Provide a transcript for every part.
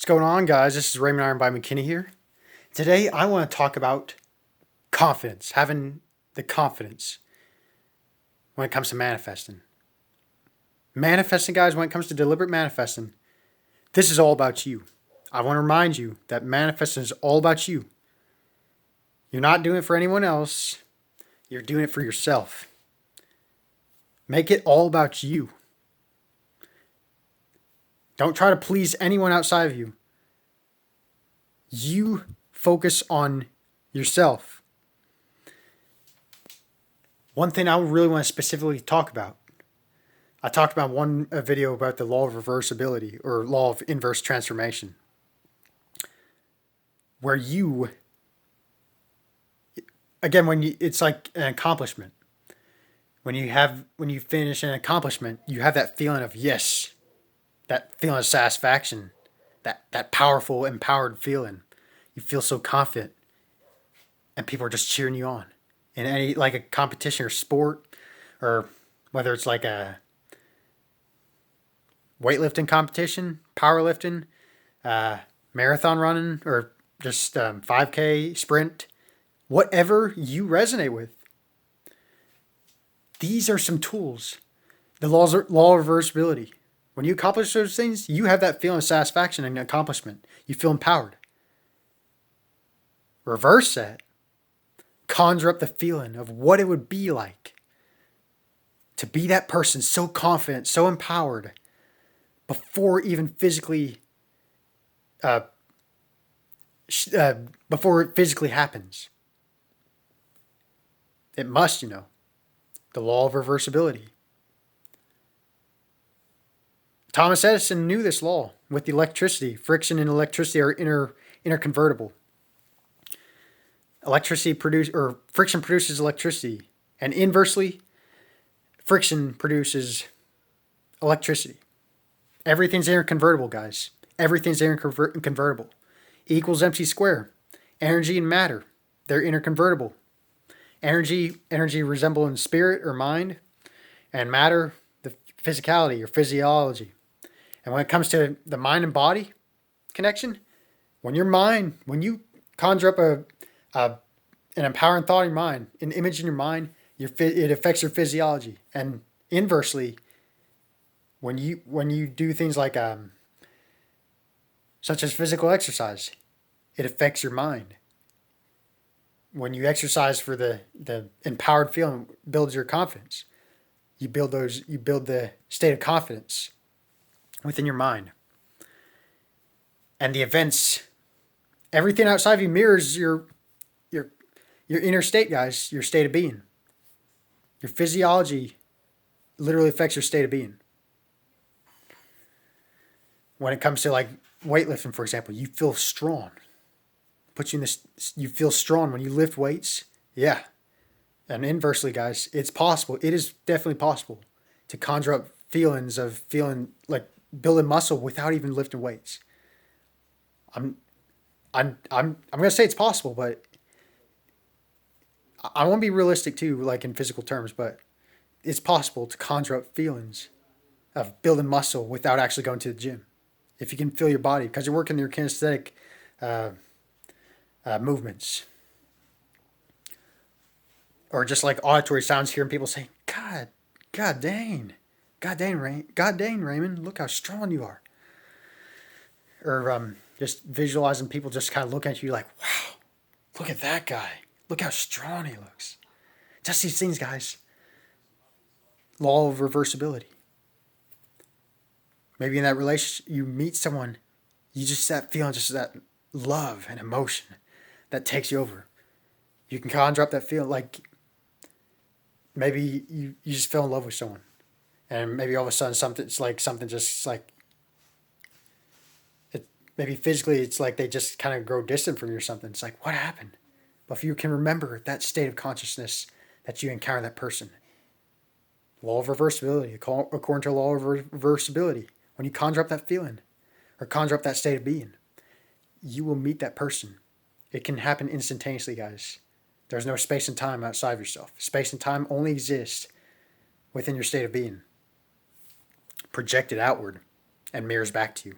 What's going on, guys? This is Raymond Iron by McKinney here. Today, I want to talk about confidence, having the confidence when it comes to manifesting. Manifesting, guys, when it comes to deliberate manifesting, this is all about you. I want to remind you that manifesting is all about you. You're not doing it for anyone else, you're doing it for yourself. Make it all about you. Don't try to please anyone outside of you. You focus on yourself. One thing I really want to specifically talk about. I talked about a video about the law of reversibility or law of inverse transformation. Where you, again, it's like an accomplishment. When you finish an accomplishment, you have that feeling of yes, that feeling of satisfaction, that powerful, empowered feeling. You feel so confident, and people are just cheering you on. In any like a competition or sport, or whether it's like a weightlifting competition, powerlifting, marathon running, or just 5K sprint, whatever you resonate with. These are some tools. The law of reversibility. When you accomplish those things, you have that feeling of satisfaction and accomplishment. You feel empowered. Reverse that. Conjure up the feeling of what it would be like to be that person so confident, so empowered, before even physically, before it physically happens. It must, the law of reversibility. Thomas Edison knew this law with the electricity. Friction and electricity are interconvertible. Friction produces electricity, and inversely, friction produces electricity. Everything's interconvertible, guys. Everything's interconvertible. E equals MC squared. Energy and matter, they're interconvertible. Energy resembling spirit or mind, and matter, the physicality or physiology. And when it comes to the mind and body connection, when you conjure up an empowering thought in your mind, an image in your mind, it affects your physiology. And inversely, when you do things like such as physical exercise, it affects your mind. When you exercise for the empowered feeling, builds your confidence. You build the state of confidence within your mind. And the events, everything outside of you mirrors your inner state, guys, your state of being. Your physiology literally affects your state of being. When it comes to like weightlifting, for example, you feel strong. Puts you in this, you feel strong when you lift weights. Yeah. And inversely, guys, it's possible. It is definitely possible to conjure up feelings of feeling like building muscle without even lifting weights. I'm gonna say it's possible, but I want to be realistic too, like in physical terms, but it's possible to conjure up feelings of building muscle without actually going to the gym. If you can feel your body, because you're working your kinesthetic movements. Or just like auditory sounds, hearing people saying, God dang, Raymond, look how strong you are. Or just visualizing people just kind of looking at you like, wow, look at that guy. Look how strong he looks. Just these things, guys. Law of reversibility. Maybe in that relationship, you meet someone, you just that feeling, just that love and emotion that takes you over. You can conjure up that feeling, like maybe you just fell in love with someone. And maybe all of a sudden maybe physically it's like they just kind of grow distant from you or something. It's like, what happened? But if you can remember that state of consciousness that you encounter that person, law of reversibility, according to law of reversibility, when you conjure up that feeling or conjure up that state of being, you will meet that person. It can happen instantaneously, guys. There's no space and time outside of yourself. Space and time only exists within your state of being, projected outward and mirrors back to you.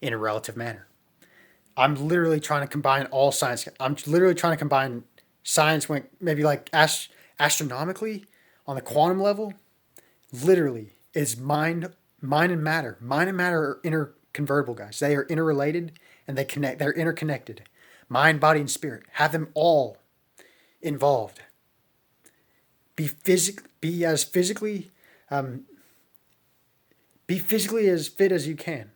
in a relative manner. I'm literally trying to combine all science. I'm literally trying to combine science when maybe like astronomically on the quantum level. Literally, is mind and matter. Mind and matter are interconvertible, guys. They are interrelated and they connect. They're interconnected. Mind, body, and spirit. Have them all involved. Be as physically be physically as fit as you can.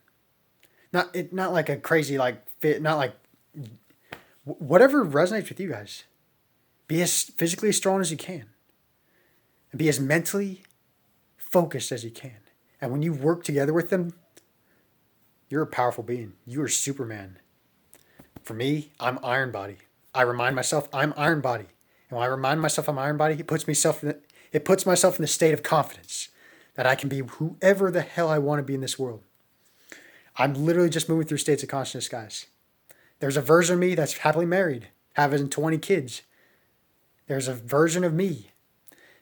Not like a crazy like fit. Not like whatever resonates with you guys. Be as physically strong as you can, and be as mentally focused as you can. And when you work together with them, you're a powerful being. You are Superman. For me, I'm Iron Body. I remind myself I'm Iron Body. And when I remind myself I'm Iron Body, it puts myself in the state of confidence that I can be whoever the hell I want to be in this world. I'm literally just moving through states of consciousness, guys. There's a version of me that's happily married, having 20 kids. There's a version of me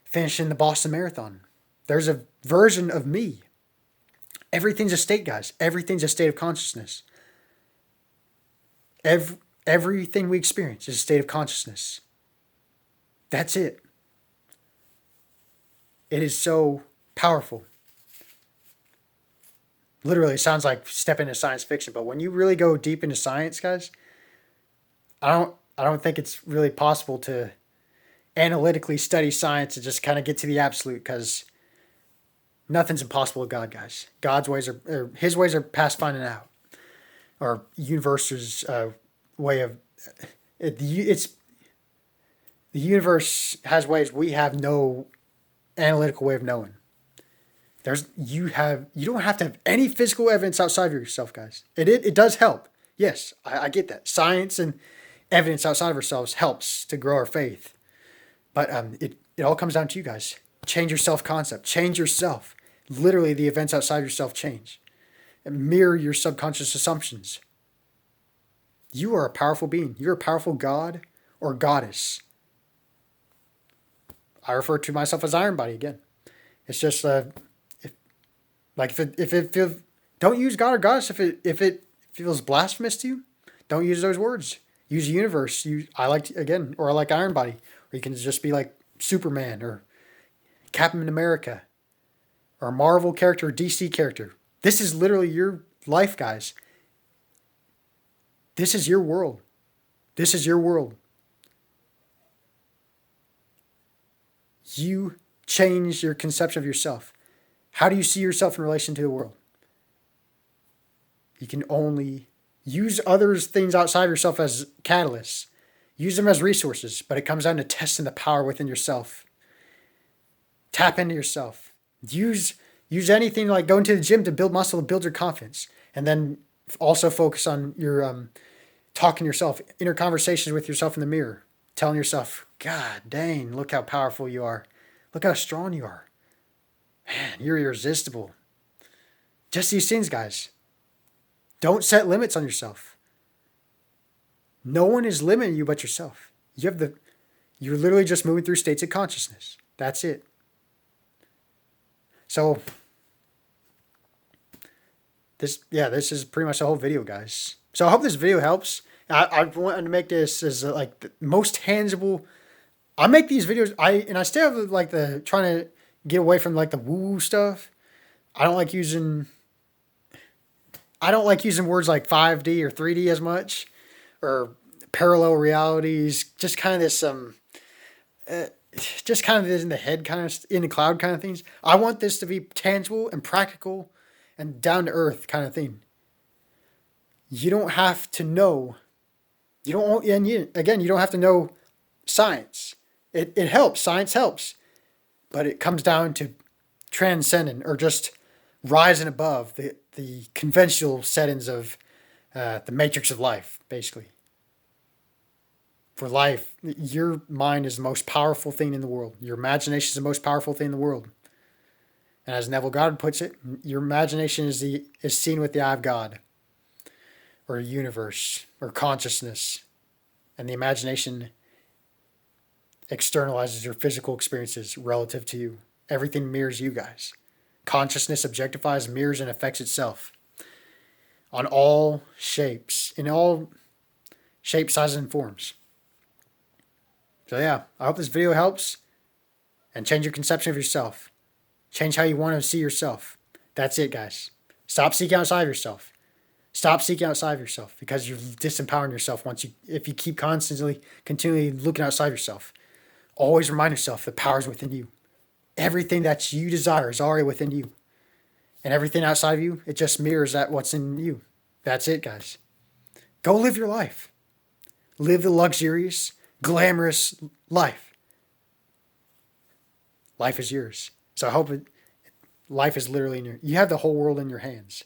finishing the Boston Marathon. There's a version of me. Everything's a state, guys. Everything's a state of consciousness. Everything we experience is a state of consciousness. That's it. It is so powerful. Literally, it sounds like stepping into science fiction, but when you really go deep into science, guys, I don't think it's really possible to analytically study science and just kind of get to the absolute, because nothing's impossible with God, guys. God's ways or his ways are past finding out. Or universe's way of it's the universe has ways we have no analytical way of knowing. You don't have to have any physical evidence outside of yourself, guys. It does help. Yes, I get that. Science and evidence outside of ourselves helps to grow our faith. But it all comes down to you guys. Change your self-concept. Change yourself. Literally, the events outside yourself change. And mirror your subconscious assumptions. You are a powerful being. You're a powerful god or goddess. I refer to myself as Iron Body again. It's just don't use God or goddess if it feels blasphemous to you. Don't use those words. Use universe. I like Iron Body, or you can just be like Superman or Captain America, or a Marvel character or DC character. This is literally your life, guys. This is your world. This is your world. You change your conception of yourself. How do you see yourself in relation to the world? You can only use others, things outside of yourself as catalysts. Use them as resources, but it comes down to testing the power within yourself. Tap into yourself. Use anything like going to the gym to build muscle, to build your confidence. And then also focus on your talking to yourself, inner conversations with yourself in the mirror. Telling yourself, God dang, look how powerful you are. Look how strong you are. Man, you're irresistible. Just these things, guys. Don't set limits on yourself. No one is limiting you but yourself. You're literally just moving through states of consciousness. That's it. So, this is pretty much the whole video, guys. So I hope this video helps. I wanted to make this as like the most tangible. I make these videos. I stay out of like the trying to get away from like the woo-woo stuff. I don't like using words like 5D or 3D as much, or parallel realities. Just kind of this just kind of this in the head, kind of in the cloud kind of things. I want this to be tangible and practical and down to earth kind of thing. You don't have to know. You don't have to know science. It helps. Science helps. But it comes down to transcending or just rising above the conventional settings of the matrix of life, basically. For life, your mind is the most powerful thing in the world. Your imagination is the most powerful thing in the world. And as Neville Goddard puts it, your imagination is seen with the eye of God, or universe, or consciousness. And the imagination externalizes your physical experiences relative to you. Everything mirrors you guys. Consciousness objectifies, mirrors, and affects itself. on all shapes, in all shapes, sizes, and forms. So yeah, I hope this video helps and change your conception of yourself. Change how you want to see yourself. That's it, guys. Stop seeking outside of yourself. Stop seeking outside of yourself because you're disempowering yourself if you keep continually looking outside yourself. Always remind yourself the power is within you. Everything that you desire is already within you. And everything outside of you, it just mirrors what's in you. That's it, guys. Go live your life. Live the luxurious, glamorous life. Life is yours. So I hope life is literally you have the whole world in your hands.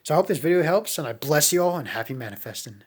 So I hope this video helps, and I bless you all, and happy manifesting.